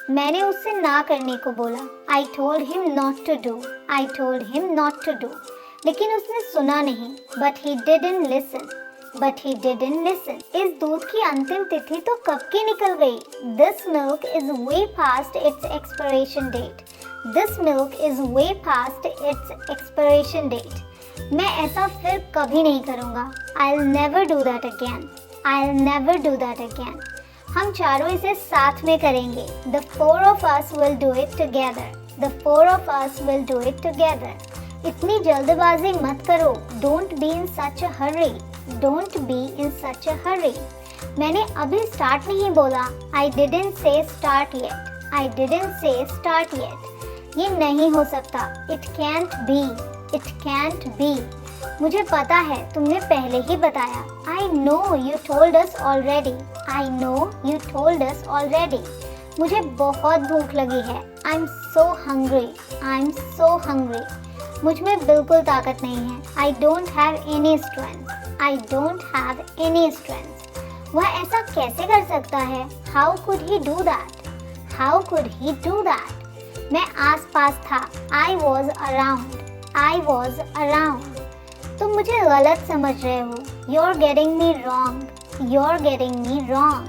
मैंने उससे ना करने को बोला। I told him not to do. I told him not to do. लेकिन उसने सुना नहीं। But he didn't listen. But he didn't listen. इस दूध की अंतिम तिथि तो कब की निकल गई? This milk is way past its expiration date. This milk is way past its expiration date. मैं ऐसा फिर कभी नहीं करूँगा। I'll never do that again. I'll never do that again. हम चारों इसे साथ में करेंगे। The four of us will do it together. The four of us will do it together. इतनी जल्दबाजी मत करो। Don't be in such a hurry. Don't be in such a hurry. मैंने अभी स्टार्ट नहीं बोला। I didn't say start yet. I didn't say start yet. ये नहीं हो सकता। It can't be. It can't be. मुझे पता है, तुमने पहले ही बताया। I know you told us already. I know you told us already. मुझे बहुत भूख लगी है। I'm so hungry. I'm so hungry. मुझ में बिल्कुल ताकत नहीं है। I don't have any strength. I don't have any strength. वह ऐसा कैसे कर सकता है? How could he do that? How could he do that? मैं आस पास था। I was around. I was around. तुम मुझे गलत समझ रहे हो। You're getting me wrong. You're getting me wrong.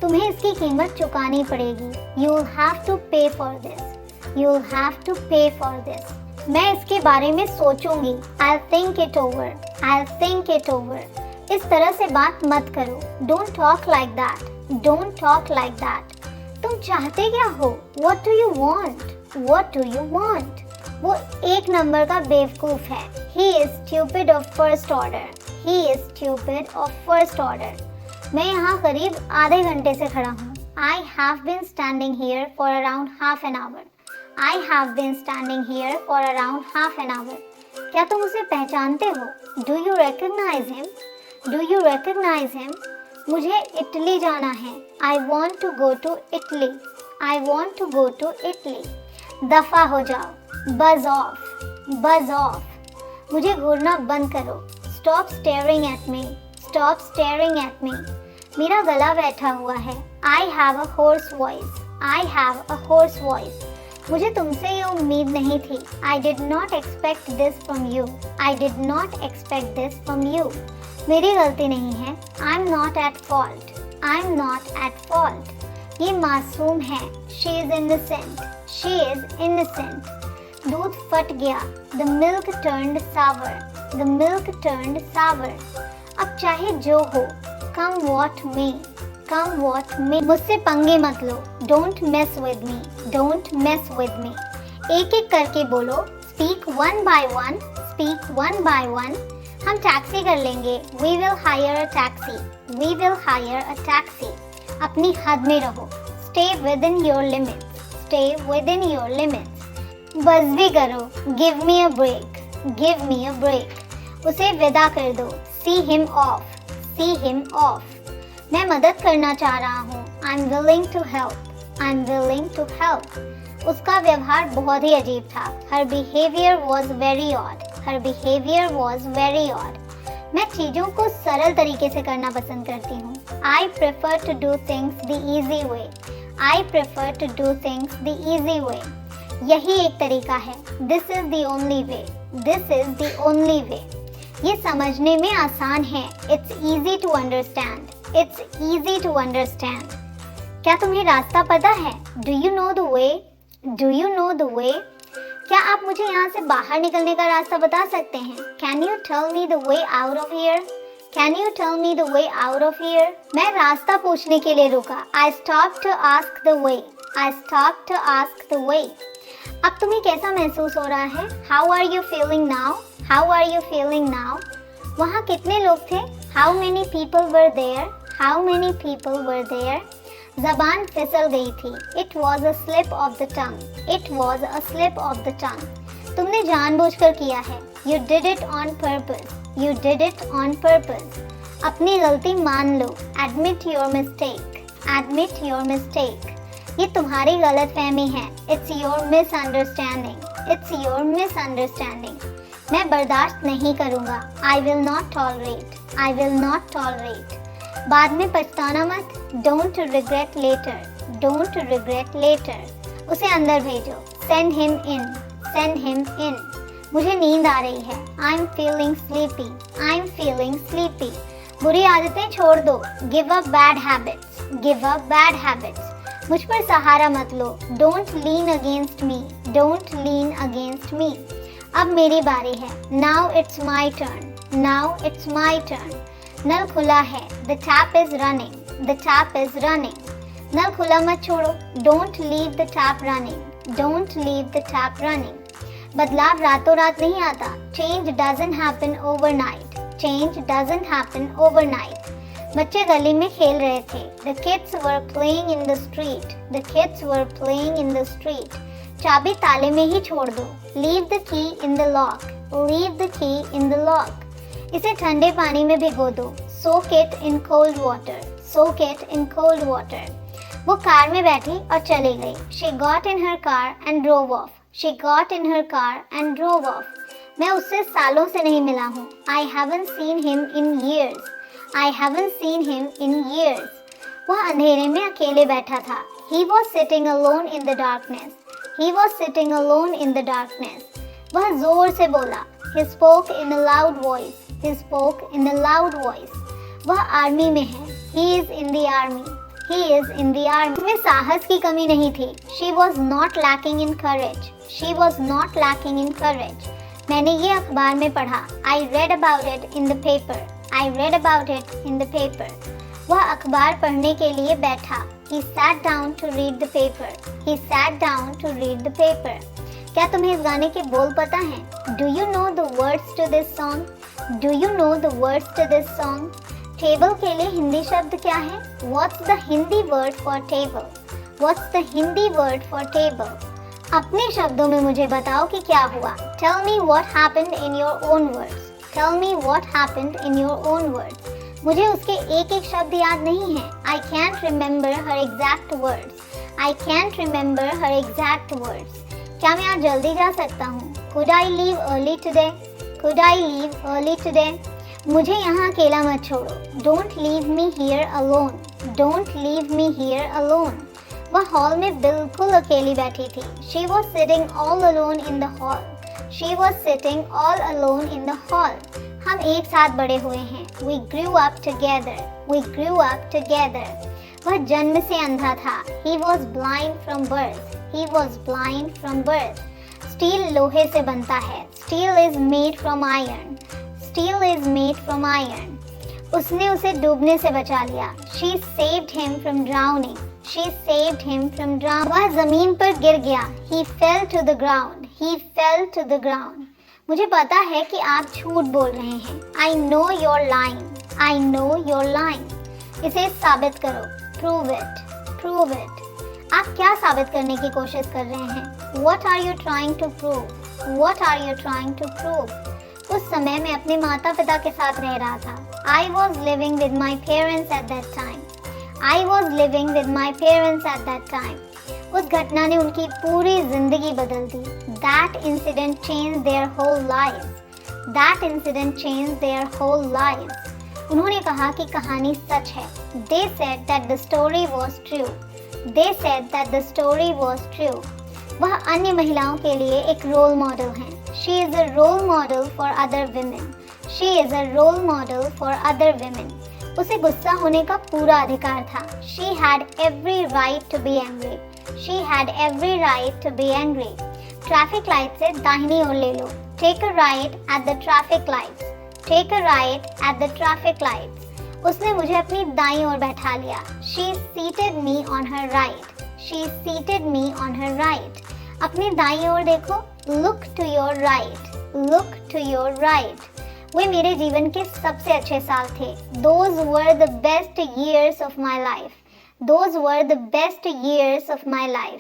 तुम्हें इसकी कीमत चुकानी पड़ेगी। You'll have to pay for this. You'll have to pay for this. मैं इसके बारे में सोचूंगी। I'll think it over. I'll think it over. इस तरह से बात मत करो। Don't talk like that. Don't talk like that. तुम चाहते क्या हो? What do you want? What do you want? वो एक नंबर का बेवकूफ है। He is stupid of first order. He is stupid of first order. मैं यहाँ करीब आधे घंटे से खड़ा हूँ। I have been standing here for around half an hour. I have been standing here for around half an hour. क्या तुम उसे पहचानते हो? Do you recognize him? Do you recognize him? मुझे इटली जाना है। I want to go to Italy. I want to go to Italy. दफा हो जाओ। Buzz off. Buzz off. मुझे घूरना बंद करो। Stop staring at me. Stop staring at me. मेरा गला बैठा हुआ है। I have a hoarse voice. I have a hoarse voice. मुझे तुमसे ये उम्मीद नहीं थी। I did not expect this from you. I did not expect this from you. मेरी गलती नहीं है। I'm not at fault. I'm not at fault. ये मासूम है। She is innocent. She is innocent. दूध फट गया। The milk turned sour. The milk turned sour. अब चाहे जो हो, come what may. Come what may. मुझसे पंगे मत लो। Don't mess with me. Don't mess with me. एक एक करके बोलो। Speak one by one. Speak one by one. हम टैक्सी कर लेंगे। We will hire a taxi. We will hire a taxi. अपनी हद में रहो। Stay within your limits. Stay within your limits. बस भी करो। Give me a break. Give me a break. उसे विदा कर दो। See him off. See him off. मैं मदद करना चाह रहा हूँ। I'm willing to help. I'm willing to help. उसका व्यवहार बहुत ही अजीब था। Her behavior was very odd. Her behavior was very odd. मैं चीज़ों को सरल तरीके से करना पसंद करती हूँ। I prefer to do things the easy way. I prefer to do things the easy way. यही एक तरीका है। This is the only way. This is the only way. ये समझने में आसान है। It's easy to understand. It's easy to understand. क्या तुम्हें रास्ता पता है? Do you know the way? Do you know the way? क्या आप मुझे यहाँ से बाहर निकलने का रास्ता बता सकते हैं? Can you tell me the way out of here? Can you tell me the way out of here? मैं रास्ता पूछने के लिए रुका। I stopped to ask the way. I stopped to ask the way. अब तुम्हें कैसा महसूस हो रहा है? How are you feeling now? How are you feeling now? वहाँ कितने लोग थे? How many people were there? How many people were there? ज़बान फिसल गई थी। It was a slip of the tongue. It was a slip of the tongue. तुमने जानबूझकर किया है। You did it on purpose. You did it on purpose. अपनी गलती मान लो। Admit your mistake. Admit your mistake. ये तुम्हारी गलतफहमी है। It's your misunderstanding. It's your misunderstanding. मैं बर्दाश्त नहीं करूँगा। I will not tolerate. I will not tolerate. बाद में पछताना मत। Don't regret later. Don't regret later. उसे अंदर भेजो. Send him in. Send him in. मुझे नींद आ रही है. I'm feeling sleepy. I'm feeling sleepy. बुरी आदतें छोड़ दो. Give up bad habits. Give up bad habits. मुझ पर सहारा मत लो. Don't lean against me. Don't lean against me. अब मेरी बारी है. Now it's my turn. Now it's my turn. नल खुला है. The tap is running. The tap is running. नल खुला मत छोड़ो. Don't leave the tap running. Don't leave the tap running. बदलाव रातों रात नहीं आता. Change doesn't happen overnight. Change doesn't happen overnight. बच्चे गली में खेल रहे थे. The kids were playing in the street. The kids were playing in the street. चाबी ताले में ही छोड़ दो. Leave the key in the lock. Leave the key in the lock. इसे ठंडे पानी में भिगो दो. Soak it in cold water. Soak it in cold water. वो कार में बैठी और चली गई. She got in her car and drove off. She got in her car and drove off. मैं उससे सालों से नहीं मिला हूँ. I haven't seen him in years. I haven't seen him in years. वह अंधेरे में अकेले बैठा था. He was sitting alone in the darkness. He was sitting alone in the darkness. वह जोर से बोला. He spoke in a loud voice. He spoke in a loud voice. वह आर्मी में है. He is in the army. He is in the army. उसमें साहस की कमी नहीं थी. She was not lacking in courage. She was not lacking in courage. मैंने ये अखबार में पढ़ा. I read about it in the paper. I read about it in the paper. वह अखबार पढ़ने के लिए बैठा. He sat down to read the paper. He sat down to read the paper. क्या तुम्हें इस गाने के बोल पता हैं? Do you know the words to this song? Do you know the words to this song? Table के लिए हिंदी शब्द क्या है? What's the Hindi word for table? What's the Hindi word for table? अपने शब्दों में मुझे बताओ कि क्या हुआ. Tell me what happened in your own words. Tell me what happened in your own words. मुझे उसके एक एक शब्द याद नहीं है. I can't remember her exact words. I can't remember her exact words. क्या मैं आज जल्दी जा सकता हूँ? Could I leave early today? Could I leave early today? मुझे यहाँ अकेला मत छोड़ो. Don't leave me here alone. Don't leave me here alone. वह हॉल में बिल्कुल अकेली बैठी थी. She was sitting all alone in the hall. She was sitting all alone in the hall. हम एक साथ बड़े हुए हैं. We grew up together. We grew up together. वह जन्म से अंधा था. He was blind from birth. He was blind from birth. Steel लोहे से बनता है. Steel is made from iron. Steel is made from iron. उसने उसे डूबने से बचा लिया. She saved him from drowning. She saved him from drowning. वह जमीन पर गिर गया. He fell to the ground. He fell to the ground. मुझे पता है कि आप झूठ बोल रहे हैं. I know you're lying. I know you're lying. इसे साबित करो. Prove it. Prove it. आप क्या साबित करने की कोशिश कर रहे हैं? What are you trying to prove? What are you trying to prove? उस समय मैं अपने माता पिता के साथ रह रहा था. I was living with my parents at that time. I was living with my parents at that time. उस घटना ने उनकी पूरी जिंदगी बदल दी. That incident changed their whole lives. That incident changed their whole lives. उन्होंने कहा कि कहानी सच है. They said that the story was true. They said that the story was true. वह अन्य महिलाओं के लिए एक रोल मॉडल हैं. She is a role model for other women. She is a role model for other women. उसे गुस्सा होने का पूरा अधिकार था. She had every right to be angry. She had every right to be angry. Traffic light से दाहिनी ओर ले लो. Take a right at the traffic lights. Take a right at the traffic lights. उसने मुझे अपनी दाईं ओर बैठा लिया. She seated me on her right. She seated me on her right. अपनी दाईं ओर देखो. Look to your right. Look to your right. वे मेरे जीवन के सबसे अच्छे साल थे. Those were the best years of my life. Those were the best years of my life.